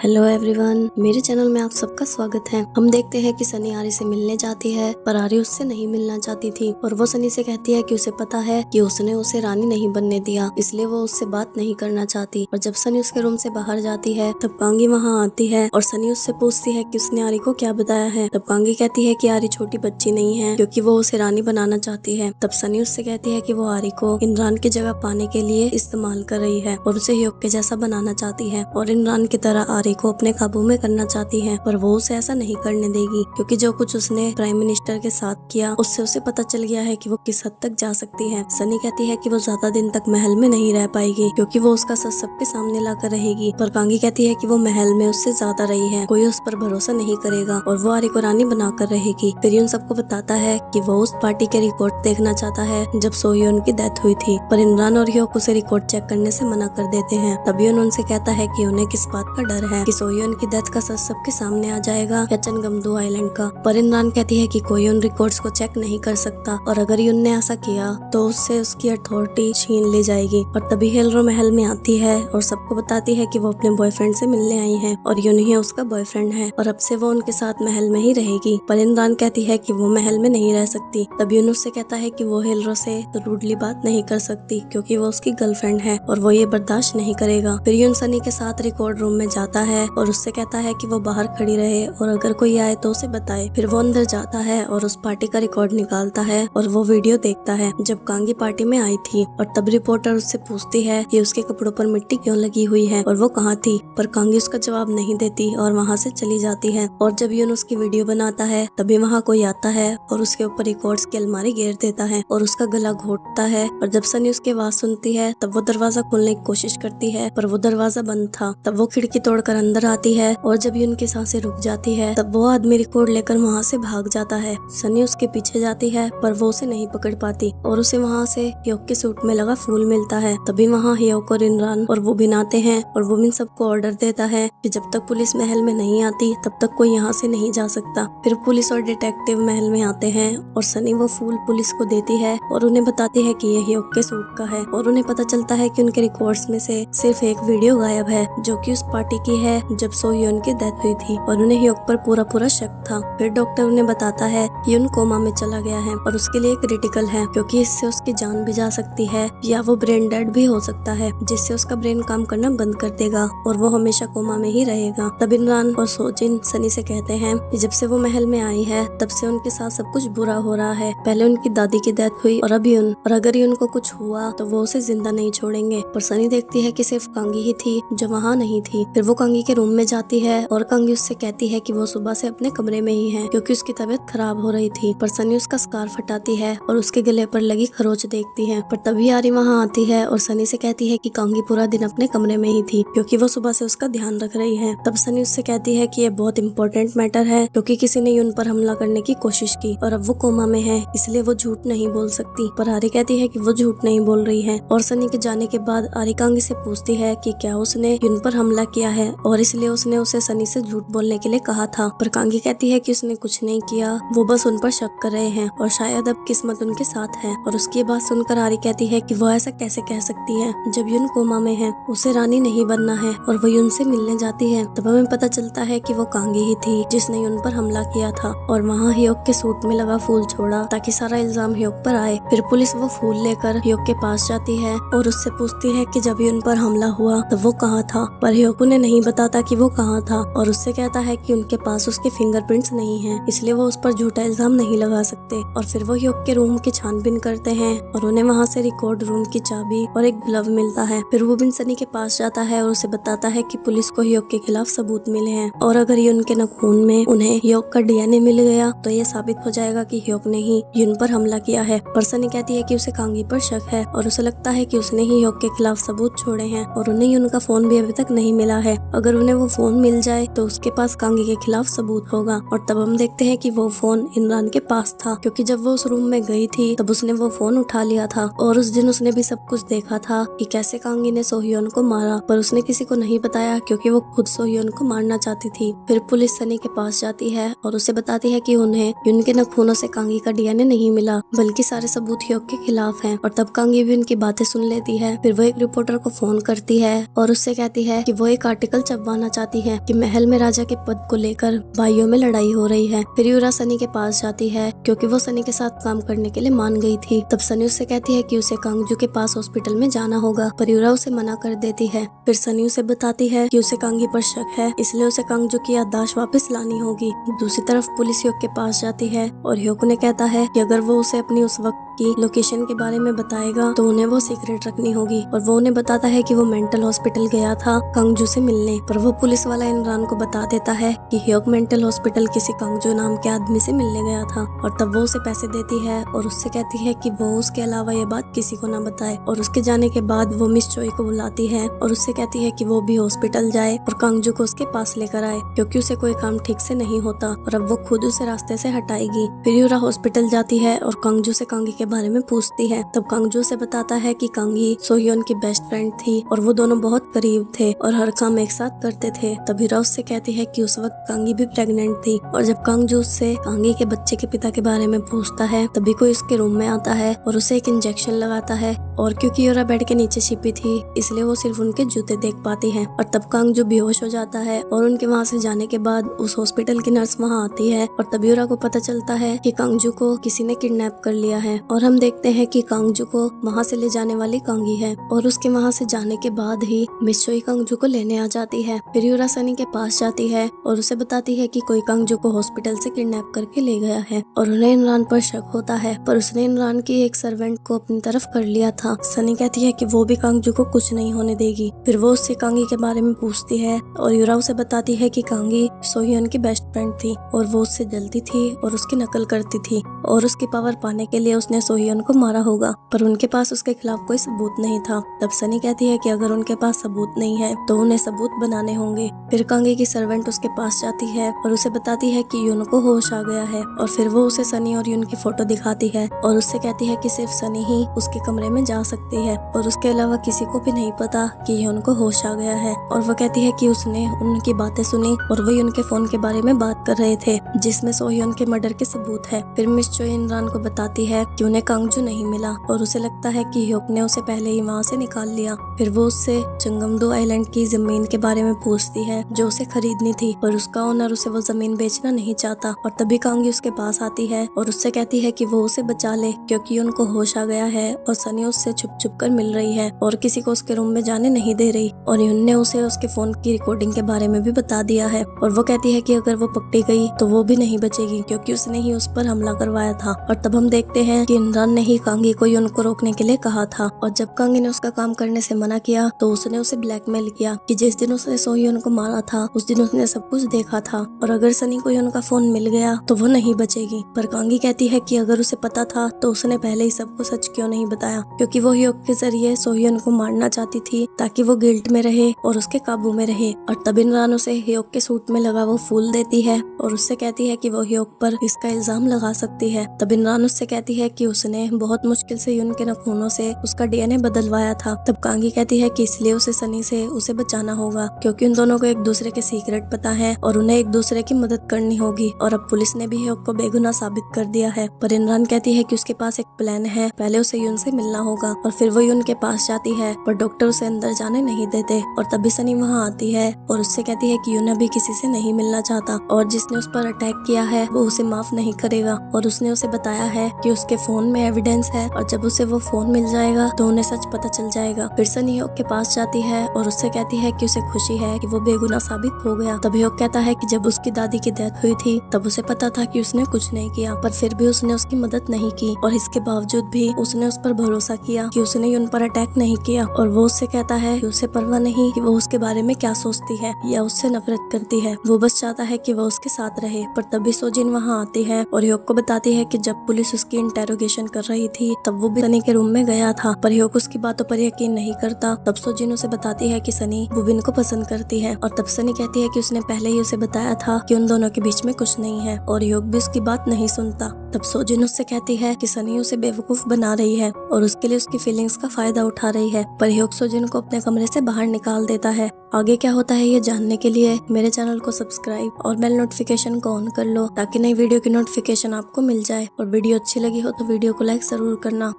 Hello everyone, मेरे channel में आप सबका स्वागत है। हम देखते हैं कि सनी आरी से मिलने जाती है पर आरी उससे नहीं मिलना चाहती थी और वो सनी से कहती है कि उसे पता है कि उसने उसे रानी नहीं बनने दिया, इसलिए वो उससे बात नहीं करना चाहती। और जब सनी उसके रूम से बाहर जाती है तब कांगी वहाँ आती है और सनी उससे पूछती है कि उसने आरी को क्या बताया है। तब कांगी कहती है कि आरी छोटी बच्ची नहीं है क्योंकि वो उसे रानी बनाना चाहती है। तब सनी उससे कहती है कि वो आरी को इमरान की जगह पाने के लिए इस्तेमाल कर रही है और उसे ह्यूग के जैसा बनाना चाहती है और इमरान की तरह आरी को अपने काबू में करना चाहती है, पर वो उसे ऐसा नहीं करने देगी क्योंकि जो कुछ उसने प्राइम मिनिस्टर के साथ किया उससे उसे पता चल गया है कि वो किस हद तक जा सकती है। सनी कहती है कि वो ज्यादा दिन तक महल में नहीं रह पाएगी क्योंकि वो उसका सच सबके सामने लाकर रहेगी, पर कांगी कहती है कि वो महल में उससे ज्यादा रही है, कोई उस पर भरोसा नहीं करेगा और वो आरी को रानी बनाकर रहेगी। फिर उन सबको बताता है कि वो उस पार्टी के रिकॉर्ड देखना चाहता है जब सोह्योन की डेथ हुई थी, पर इमरान और ह्यूग उसे रिकॉर्ड चेक करने से मना कर देते हैं। तभी उनसे कहता है कि उन्हें किस बात का डर है कि सोह्योन की डेथ का सच सबके सामने आ जाएगा या चनगमदू आइलैंड का। पर इमरान कहती है कि कोई उन रिकॉर्ड्स को चेक नहीं कर सकता और अगर यून ने ऐसा किया तो उससे उसकी अथॉरिटी छीन ली जाएगी। और तभी हेलरो महल में आती है और सबको बताती है कि वो अपने बॉयफ्रेंड से मिलने आई है और यून ही उसका बॉयफ्रेंड है और अब से वो उनके साथ महल में ही रहेगी। पर इमरान कहती है कि वो महल में नहीं रह सकती। तभी यून उससे कहता है कि वो हेलरो से रूडली बात नहीं कर सकती क्योंकि वो उसकी गर्लफ्रेंड है और वो ये बर्दाश्त नहीं करेगा। फिर यून सनी के साथ रिकॉर्ड रूम में जाता है और उससे कहता है कि वो बाहर खड़ी रहे और अगर कोई आए तो उसे बताए। फिर वो अंदर जाता है और उस पार्टी का रिकॉर्ड निकालता है और वो वीडियो देखता है जब कांगी पार्टी में आई थी। और तब रिपोर्टर उससे पूछती है कि उसके कपड़ों पर मिट्टी क्यों लगी हुई है और वो कहाँ थी, पर कांगी उसका जवाब नहीं देती और वहाँ से चली जाती है। और जब यून उसकी वीडियो बनाता है तभी वहाँ कोई आता है और उसके ऊपर रिकॉर्ड्स की अलमारी घेर देता है और उसका गला घोटता है। और जब सनी उसकी आवाज सुनती है तब वो दरवाजा खोलने की कोशिश करती है पर वो दरवाजा बंद था। तब वो खिड़की तोड़कर अंदर आती है और जब यून की सांसें रुक जाती है तब वो आदमी रिकॉर्ड लेकर वहाँ से भाग जाता है। सनी उसके पीछे जाती है पर वो उसे नहीं पकड़ पाती और उसे वहाँ से ह्यूग के सूट में लगा फूल मिलता है। तभी वहाँ ह्यूग और इमरान और वो बिन आते हैं और वो बिन सबको ऑर्डर देता है कि जब तक पुलिस महल में नहीं आती तब तक कोई यहाँ से नहीं जा सकता। फिर पुलिस और डिटेक्टिव महल में आते हैं और सनी वो फूल पुलिस को देती है और उन्हें बताती है कि ये ह्यूग के सूट का है और उन्हें पता चलता है कि उनके रिकॉर्ड्स में से सिर्फ एक वीडियो गायब है जो कि उस पार्टी की है जब सोह्योन की डेथ हुई थी और उन्हें ह्यूग पर पूरा शक था। फिर डॉक्टर उन्हें बताता है कि यून कोमा में चला गया है और उसके लिए क्रिटिकल है क्योंकि इससे उसकी जान भी जा सकती है या वो ब्रेन डेड भी हो सकता है जिससे उसका ब्रेन काम करना बंद कर देगा और वो हमेशा कोमा में ही रहेगा। तब इमरान और सोजिन सनी से कहते हैं कि जब से वो महल में आई है तब से उनके साथ सब कुछ बुरा हो रहा है। पहले उनकी दादी की डेथ हुई और अभी और अगर यून को कुछ हुआ तो वो उसे जिंदा नहीं छोड़ेंगे। पर सनी देखती है कि सिर्फ कांगी ही थी जो वहाँ नहीं थी। फिर वो कांगी के रूम में जाती है और कांगी उससे कहती है कि वो सुबह से अपने कमरे में ही है क्योंकि उसकी तबीयत खराब हो रही थी। पर सनी उसका स्कार्फ हटाती है और उसके गले पर लगी खरोच देखती है। पर तभी आरी वहाँ आती है और सनी से कहती है कि कांगी पूरा दिन अपने कमरे में ही थी क्योंकि वो सुबह से उसका ध्यान रख रही है। तब सनी उससे कहती है कि ये बहुत इंपॉर्टेंट मैटर है क्योंकि किसी ने यून पर हमला करने की कोशिश की और अब वो कोमा में है इसलिए वो झूठ नहीं बोल सकती। पर आरी कहती है कि वो झूठ नहीं बोल रही है। और सनी के जाने के बाद आरी कांगी से पूछती है कि क्या उसने यून पर हमला किया है और इसलिए उसने उसे सनी से झूठ बोलने के लिए कहा था। पर कांगी कहती है कि उसने कुछ नहीं किया, वो बस उन पर शक कर रहे हैं और शायद अब किस्मत उनके साथ है। और उसकी बात सुनकर आरी कहती है कि वो ऐसा कैसे कह सकती है जब यून कोमा में है, उसे रानी नहीं बनना है। और वो यून से मिलने जाती है तब हमें पता चलता है कि वो कांगी ही थी जिसने यून पर हमला किया था और वहाँ ह्यूग के सूट में लगा फूल छोड़ा ताकि सारा इल्जाम ह्यूग पर आए। फिर पुलिस वो फूल लेकर ह्यूग के पास जाती है और उससे पूछती है कि जब यून पर हमला हुआ तो वो कहाँ था, पर ह्यूग उन्हें नहीं बताता कि वो कहाँ था और उससे कहता है कि उनके पास उसके फिंगरप्रिंट्स नहीं हैं इसलिए वो उस पर झूठा इल्जाम नहीं लगा सकते। और फिर वो ह्यूग के रूम की छानबीन करते हैं और उन्हें वहाँ से रिकॉर्ड रूम की चाबी और एक ग्लव मिलता है। फिर वो बिन सनी के पास जाता है और उसे बताता है कि पुलिस को ह्यूग के खिलाफ सबूत मिले हैं और अगर यून के नखून में उन्हें ह्यूग का डीएनए मिल गया तो ये साबित हो जाएगा कि ह्यूग ने ही यून पर हमला किया है। पर सनी कहती है कि उसे कांगी पर शक है और उसे लगता है कि उसने ही ह्यूग के खिलाफ सबूत छोड़े हैं और उन्हें यून का फोन भी अभी तक नहीं मिला है। अगर उन्हें वो फोन मिल जाए तो उसके पास कांगी के खिलाफ सबूत होगा। और तब हम देखते हैं कि वो फोन इमरान के पास था क्योंकि जब वो उस रूम में गई थी तब उसने वो फोन उठा लिया था और उस दिन उसने भी सब कुछ देखा था कि कैसे कांगी ने सोह्योन को मारा, पर उसने किसी को नहीं बताया क्योंकि वो खुद सोह्योन को मारना चाहती थी। फिर पुलिस सनी के पास जाती है और उसे बताती है कि उन्हें यून के नखूनों से कांगी का डीएनए नहीं मिला बल्कि सारे सबूत ह्यूग के खिलाफ हैं। और तब कांगी भी उनकी बातें सुन लेती है। फिर वो एक रिपोर्टर को फोन करती है और उससे कहती है कि वो एक आर्टिकल अफवाह चाहती है कि महल में राजा के पद को लेकर भाइयों में लड़ाई हो रही है। फिर यूरा सनी के पास जाती है क्योंकि वो सनी के साथ काम करने के लिए मान गई थी। तब सनी उससे कहती है कि उसे कांगजू के पास हॉस्पिटल में जाना होगा, पर यूरा उसे मना कर देती है। फिर सनी उसे बताती है कि उसे कांगी पर शक है, इसलिए उसे कांगजू की याददाश्त वापस लानी होगी। दूसरी तरफ पुलिस ह्योक के पास जाती है और ह्योक उन्हें कहता है कि अगर वो उसे अपनी उस वक्त की लोकेशन के बारे में बताएगा तो उन्हें वो सीक्रेट रखनी होगी। और वो उन्हें बताता है कि वो मेंटल हॉस्पिटल गया था कांगजू से मिलने, पर वो पुलिस वाला इमरान को बता देता है कि ह्योक मेंटल हॉस्पिटल किसी कांगजू नाम के आदमी से मिलने गया था। और तब वो उसे पैसे देती है और उससे कहती है कि वो उसके अलावा ये बात किसी को ना बताए। और उसके जाने के बाद वो मिस चोई को बुलाती है और उससे कहती है कि वो भी हॉस्पिटल जाए और कांगजू को उसके पास लेकर आए, क्योंकि उसे कोई काम ठीक से नहीं होता और अब वो खुद उसे रास्ते से हटाएगी। फिर यूरा हॉस्पिटल जाती है और कांगजू से कांगी के बारे में पूछती है। तब कांगजू से बताता है कि कांगी सोह्योन की बेस्ट फ्रेंड थी और वो दोनों बहुत करीब थे और हर काम एक साथ करते थे। तब यूरा उससे कहती है कि उस वक्त कांगी भी प्रेग्नेंट थी। और जब कांगजू उससे कांगी के बच्चे के पिता के बारे में पूछता है तभी कोई उसके रूम में आता है और उसे एक इंजेक्शन लगाता है। और क्योंकि यूरा बेड के नीचे छिपी थी इसलिए वो सिर्फ उनके जूते देख पाती है। और तब कांगजू बेहोश हो जाता है और उनके वहाँ से जाने के बाद उस हॉस्पिटल की नर्स वहाँ आती है और तब यूरा को पता चलता है कि कांगजू को किसी ने किडनैप कर लिया है। और हम देखते हैं कि कांगजू को वहाँ से ले जाने वाली कांगी है और उसके वहाँ से जाने के बाद ही मिस चोई कांगजू को लेने आ जाती है। फिर यूरा सनी के पास जाती है और उसे बताती है कि कोई कांगजू को हॉस्पिटल से किडनैप करके ले गया है और उन्हें इमरान पर शक होता है, पर उसने इमरान की एक सर्वेंट को अपनी तरफ कर लिया था। सनी कहती है कि वो भी कांगजू को कुछ नहीं होने देगी। फिर वो उससे कांगी के बारे में पूछती है और यूरा उसे बताती है कि कांगी सोह्योन की बेस्ट फ्रेंड थी और वो उससे जलती थी और उसकी नकल करती थी और उसकी पावर पाने के लिए उसने सोह्योन को मारा होगा, पर उनके पास उसके खिलाफ कोई सबूत नहीं था। तब सनी कहती है कि अगर उनके पास सबूत नहीं है तो उन्हें सबूत बनाने होंगे। फिर कांगी की सर्वेंट उसके पास जाती है और उसे बताती है कि यून को होश आ गया है और फिर वो उसे सनी और यून की फोटो दिखाती है और उससे कहती है कि सिर्फ सनी ही उसके कमरे में जा सकती है और उसके अलावा किसी को भी नहीं पता कि यून को होश आ गया है। और वो कहती है कि उसने उनकी बातें सुनी और वही उनके फोन के बारे में बात कर रहे थे जिसमें सोह्योन के मर्डर के सबूत है। फिर मिस चोई इमरान को बताती है कि उन्हें कांगजू नहीं मिला और उसे लगता है कि ह्योक ने उसे पहले ही वहाँ से निकाल लिया। फिर वो उससे चंगमदू आइलैंड की जमीन के बारे में पूछती है जो उसे खरीदनी थी, पर उसका ओनर उसे वो जमीन बेचना नहीं चाहता। और तभी कांगी उसके पास आती है और उससे कहती है कि वो उसे बचा ले क्योंकि उनको होश आ गया है और सनी उससे छुप छुप कर मिल रही है और किसी को उसके रूम में जाने नहीं दे रही। और उन्होंने उसे उसके फोन की रिकॉर्डिंग के बारे में भी बता दिया है और वो कहती है कि अगर वो पकड़ी गई तो वो भी नहीं बचेगी क्योंकि उसने ही उस पर हमला करवाया था। और तब हम देखते हैं कि इमरान ने ही कांगी को उनको रोकने के लिए कहा था और जब कांगी ने उसका काम करने से मना किया तो उसने उसे ब्लैकमेल किया कि जिस दिन उसने सोह्योन को मारा था उस दिन उसने सब कुछ देखा था और अगर सनी को उनका फोन मिल गया तो वो नहीं बचेगी। पर कांगी कहती है कि अगर उसे पता था तो उसने पहले ही सबको सच क्यों नहीं बताया, क्योंकि वो ह्योक के जरिए सोह्योन को मारना चाहती थी ताकि वो गिल्ट में रहे और उसके काबू में रहे। और तब इमरान उसे ह्योक के सूट में लगा वो फूल देती है और उससे कहती है कि वो ह्योक पर इसका इल्जाम लगा सकती है। तब इमरान उससे कहती है कि उसने बहुत मुश्किल से यून के नखूनों से उसका डीएनए बदलवाया था। तब कांगी कहती है कि इसलिए उसे सनी से उसे बचाना होगा क्योंकि उन दोनों को एक दूसरे के सीक्रेट पता है और उन्हें एक दूसरे की मदद करनी होगी। और अब पुलिस ने भी ह्योक को बेगुनाह साबित कर दिया है, पर इमरान कहती है कि उसके पास एक प्लान है, पहले उसे यून से मिलना होगा। और फिर वो यून के पास जाती है पर डॉक्टर उसे अंदर जाने नहीं देते और तभी सनी वहाँ आती है और उससे कहती है कि यून अभी किसी से नहीं मिलना चाहता और जिसने उस पर अटैक किया है वो उसे माफ नहीं करेगा। और उसने उसे बताया है कि उसके फोन में एविडेंस है और जब उसे वो फोन मिल जाएगा तो उन्हें सच पता चल जाएगा। फिर सनी ह्योक के पास जाती है और उससे कहती है कि उसे खुशी है कि वो बेगुनाह साबित हो गया। तब ह्योक कहता है कि जब उसकी दादी की डेथ हुई थी तब उसे पता था कि उसने कुछ नहीं किया, पर फिर भी उसने उसकी मदद नहीं की और इसके बावजूद भी उसने उस पर भरोसा किया कि उसने उन पर अटैक नहीं किया। और वो उससे कहता है कि उसे परवाह नहीं कि वो उसके बारे में क्या सोचती है या उससे नफरत करती है, वो बस चाहता है कि वो उसके साथ रहे। पर तभी सोजिन वहाँ आती है और ह्योक को बताती है कि जब पुलिस उसकी इंटेरोगेशन कर रही थी तब वो भी सनी के रूम में गया था, पर ह्योक उसकी बातों पर यकीन नहीं करता। तब सोजिन उसे बताती है कि सनी बुबिन को पसंद करती है और तब सनी कहती है कि उसने पहले ही उसे बताया था कि उन दोनों के बीच में कुछ नहीं है और ह्योक भी उसकी बात नहीं सुनता। तब सोजिन उससे कहती है कि सनी उसे बेवकूफ बना रही है और उसके लिए उसकी फीलिंग्स का फायदा उठा रही है, पर ह्योक सोजिन को अपने कमरे से बाहर निकाल देता है। आगे क्या होता है ये जानने के लिए मेरे चैनल को सब्सक्राइब और बेल नोटिफिकेशन को ऑन कर लो ताकि नई वीडियो की नोटिफिकेशन आपको मिल जाए। और वीडियो अच्छी लगी हो तो वीडियो को लाइक जरूर करना।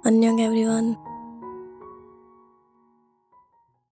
अन्यंग एवरीवन।